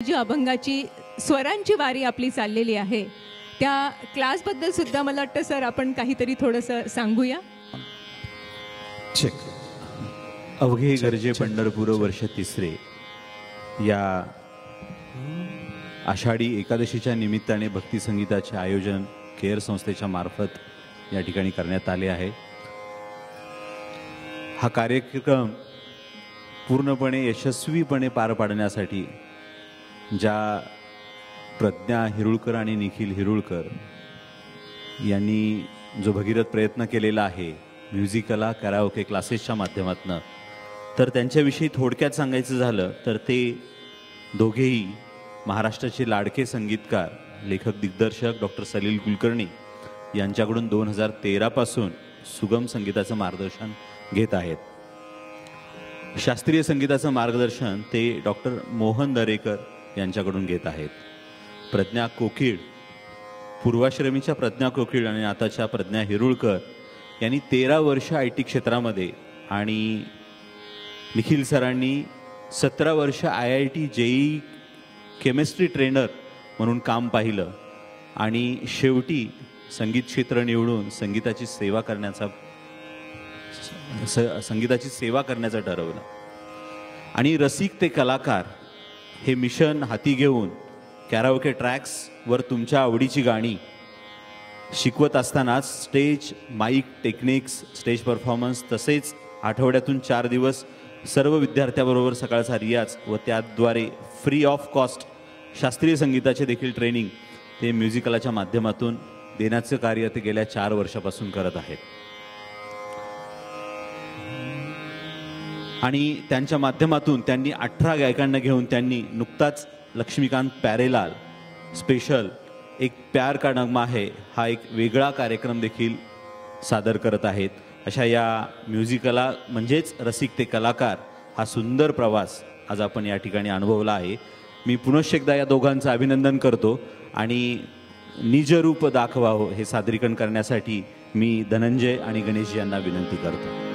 जी अभंगाची स्वरांची वारी आपली चाललेली आहे त्या क्लासबद्दल सुद्धा मला वाटतं सर आपण काहीतरी थोडंसं सांगूया. चेक. अवघे गरजे पंढरपूर वर्ष तिसरे या आषाढी एकादशीच्या निमित्ताने भक्ती संगीताचे आयोजन केअर संस्थेच्या मार्फत या ठिकाणी करण्यात आले आहे. हा कार्यक्रम पूर्णपणे यशस्वीपणे पार पाडण्यासाठी ज्या प्रज्ञा हिरुळकर आणि निखिल हिरुळकर यांनी जो भगीरथ प्रयत्न केलेला आहे म्युझिकला कराओके क्लासेसच्या माध्यमातून, तर त्यांच्याविषयी थोडक्यात सांगायचं झालं तर ते दोघेही महाराष्ट्राचे लाडके संगीतकार लेखक दिग्दर्शक डॉक्टर सलील कुलकर्णी यांच्याकडून 2013 पासून सुगम संगीताचं मार्गदर्शन घेत आहेत. शास्त्रीय संगीताचं मार्गदर्शन ते डॉक्टर मोहन दरेकर यांच्याकडून घेत आहेत. प्रज्ञा कोकिळ, पूर्वाश्रमीच्या प्रज्ञा कोकिळ आणि आताच्या प्रज्ञा हिरुळकर यांनी 13 वर्ष IT क्षेत्रामध्ये आणि निखिल सरांनी 17 वर्ष IIT JEE केमिस्ट्री ट्रेनर म्हणून काम पाहिलं आणि शेवटी संगीत क्षेत्र निवडून संगीताची सेवा करण्याचं ठरवलं. आणि रसिक ते कलाकार हे मिशन हाती घेऊन कॅराओके ट्रॅक्सवर तुमच्या आवडीची गाणी शिकवत असतानाच stage mic techniques, stage performance तसेच आठवड्यातून 4 दिवस सर्व विद्यार्थ्याबरोबर सकाळचा रियाज व त्याद्वारे फ्री ऑफ कॉस्ट शास्त्रीय संगीताचे देखील ट्रेनिंग ते म्युझिकलाच्या माध्यमातून देण्याचं कार्य ते गेल्या 4 वर्षापासून करत आहेत. आणि त्यांच्या माध्यमातून त्यांनी 18 गायकांना घेऊन त्यांनी नुकताच लक्ष्मीकांत प्यारेलाल स्पेशल एक प्यार का नगमा है हा एक वेगळा कार्यक्रम देखील सादर करत आहेत. अशा या म्युझिकला म्हणजेच रसिक ते कलाकार हा सुंदर प्रवास आज आपण या ठिकाणी अनुभवला आहे. मी पुनश्च एकदा या दोघांचं अभिनंदन करतो आणि निजरूप दाखवावं हे सादरीकरण करण्यासाठी मी धनंजय आणि गणेश यांना विनंती करतो.